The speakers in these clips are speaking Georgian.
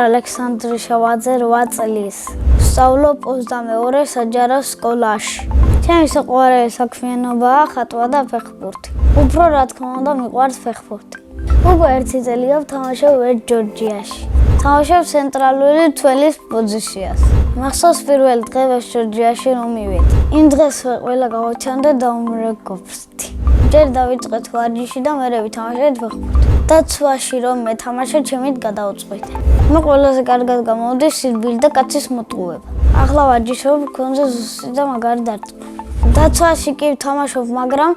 ალექსანდრე შევაძე 8 წლის. ვსწავლობ 22 საჯარო სკოლაში. ჩემი საყვარელი საქმიანობაა ხატვა და ფეხბურთი. უფრო რა თქმა უნდა მიყვარს ფეხბურთი. უკვე 1 წელია ვთამაშობ ერთ ჯორჯიაში. თამაშობ ცენტრალური თველის პოზიციას. მახსოვს პირველ დღეს ჯორჯიაში რომ მივედი. იმ დღეს ყველა გავაჩანდა და უმრგობსდი. ჯერ დავიწყეთ ვარჯიში და მერე ვითამაშეთ ფეხბურთი. დაცვაში რომ მეთამაშე ჩემით გადავწყვიტე. მე ყველაზე კარგად გამოვდის სირბილი და კაცის მოტყუება. ახლა ვარჯიშობ კონზე ზუსტი და მაგარი დარტყმა. დაცვაში კი ვთამაშობ, მაგრამ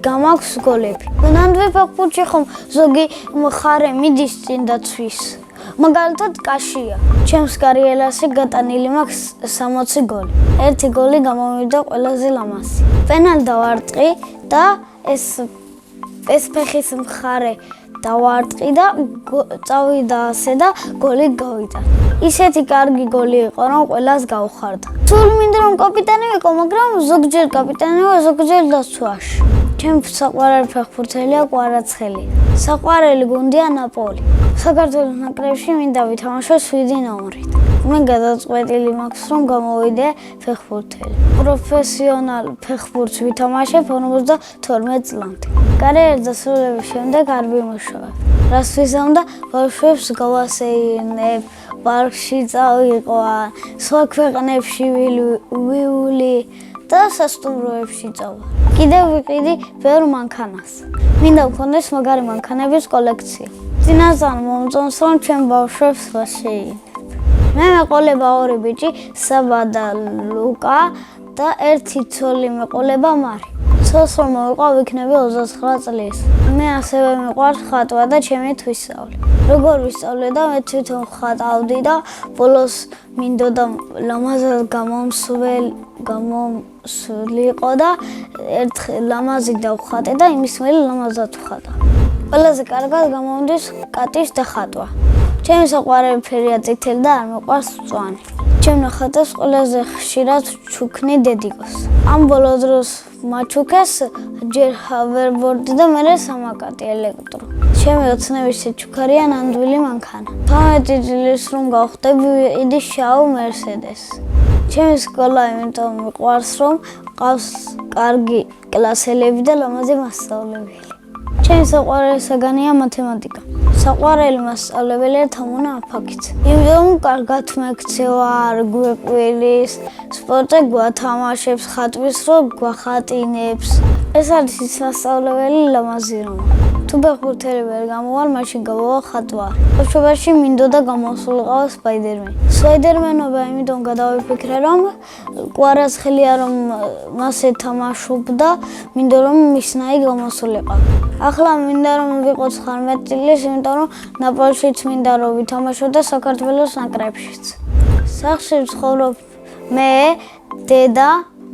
გამაქვს გოლები. ნამდვილ ფეხბურთში ხომ ზოგი მხარე მიდის წინ დაცვის. მაგალითად კაშია. ჩემს კარიერაში გატანილი მაქვს 60 გოლი. 1 გოლი გამომივიდა ყველაზე ლამაზი. პენალტი დავარტყი და ეს ფეხის მხარე დავარტყი და წავიდა ასე და გოლი გავიტა. ისეთი კარგი გოლი იყო, რომ ყველას გავხარდა. სულ მინდა რომ კაპიტანი ვიყო, მაგრამ ზოგჯერ კაპიტანი ვარ, ზოგჯერ დაცვაში. ჩემს საყვარელი ფეხბურთელია კვარაცხელი. საყვარელი გუნდია ნაპოლი. საქართველოს ნაკრებში მინდა ვითამაშო 7 ნომრით. მე გადაწყვეტილი მაქვს რომ გამოვიდე ფეხბურთელი. პროფესიონალ ფეხბურთს ვითამაშებ 52 წლამდე. კარიერის დასრულების შემდეგ არ ვიმუშავებ. რას ვიზამდა ბავშვებს გავასეირნებ, პარკში წავიყვან, სხვა ქვეყნებში ვივლი და სასტუმროებში წავალ. კიდევ ვიყიდი ბევრ მანქანას. მინდა მქონდეს მაგარი მანქანების კოლექცია. წინასწარ მომწონს რომ ჩემ ბავშვებს ვაშეინებ. მე მეყოლება 2 ბიჭი, საბა და ლუკა და 1 ცოლი მეყოლება მარი. ცოლს რომ მოვიყვა ვიქნები 29 წლის. მე ასევე მიყვარს ხატვა და ჩემი თვისწავლი. როგორ ვისწავლე და მე თვითონ ხატავდი და ბოლოს მინდოდა ლამაზად გამომსვლიყო და ერთხელ ლამაზი დავხატე და იმის მერე ლამაზად ვხატა. ყველაზე კარგად გამომდის კატის დახატვა. ჩემი საყვარელი ფერია წითელი და არ მიყვარს მწვანე. ჩემ ნახატებს ყველაზე ხშირად ჩუქნი დედიკოს. ამ ბოლო დროს მაჩუქეს ჯერ ჰავერბორდი და მერე სამაკატი ელექტრო. ჩემი ოცნების შეჩუქარია ნამდვილი მანქანა. 12 წლის რომ გავხდები ვიყიდი შავ მერსედესს. ჩემი სკოლა იმიტომ მიყვარს რომ ყავს კარგი კლასელები და ლამაზი მასწავლებელი. ჩემი საყვარელი საგანია მათემატიკა. საყვარელი მასწავლებელია თამუნა აფაქიძე. იმიტომ კარგად მექცევა, არ გვეყვილის, სპორტზე გვათამაშებს, ხატვის რო გვახატინებს. ეს არის ის მასწავლებელი ლამაზი რომ თუ ფეხბურთელი ვერ გამოვალ, მაშინ გავავალ ხატვარი. ბავშვობაში მინდოდა გამოსულიყო სპაიდერმენი. სპაიდერმენობა იმიტომ გადავიფიქრე რომ კვარაცხელია რომ მას ეთამაშობდა, მინდა რომ მისნაი გამოსულიყო. ახლა მინდა რომ ვიყო 19 წლის, იმიტომ რომ ნაპოლშიც მინდა რომ ვითამაშო და საქართველოს ნაკრებშიც. სახლში ვცხოვრობ მე, დედა,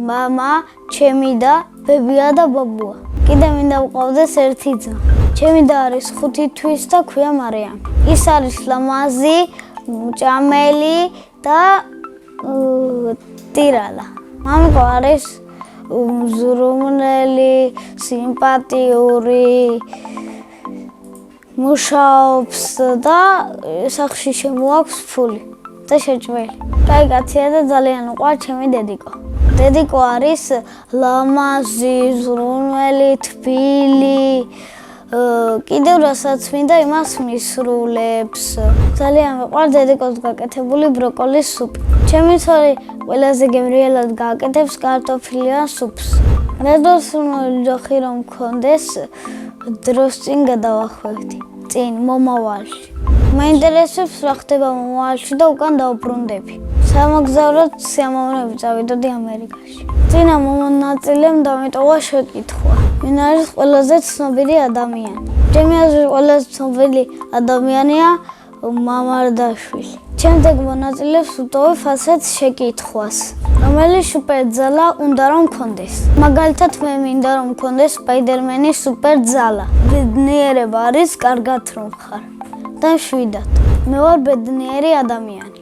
მამა, ჩემი და ბებია და ბაბუა. კიდე მინდა ვყავდეს 1 ძმა. ჩემი და არის 5 თვის და ქვია მარიამი. ის არის ლამაზი, მჭამელი და ტირალა. მამიკო არის მზრუნველი, სიმპათიური, მუშაობს და სახლში შემოაქვს ფული და შეჭველი. კაი კაცია და ძალიან უყვარს ჩემი დედიკო. დედიკო არის ლამაზი, მზრუნველი, თბილი. კიდევ რასაც მინდა იმას მისრულებს. ძალიან მიყვარს დედიკოს გაკეთებული ბროკოლის სუპი. ჩემი ცოლი ყველაზე გემრიელად გააკეთებს კარტოფილიან სუპს. რადოსნული ოხი რომ მქონდეს, დროს წინ გადავახვევდი. წინ მომავალში. მაინტერესებს რა ხდება მომავალში და უკან დავბრუნდები. სამოგზაუროდ სიამოვნებით წავიდოდი ამერიკაში. წინა მონაწილემ დამიტოვა შეკითხვა. ვინ არის ყველაზე ცნობილი ადამიანი? ჩემი აზრით ყველაზე ცნობილი ადამიანია მამარდაშვილი. შემდეგ მონაწილეებს ვუტოვებ ასეთ შეკითხვას. რომელი სუპერძალა უნდა რომ მქონდეს? მაგალითად მე მინდა რომ მქონდეს სპაიდერმენის სუპერძალა. ბედნიერება არის კარგად რომ ხარ. და შვიდად. მე ვარ ბედნიერი ადამიანი.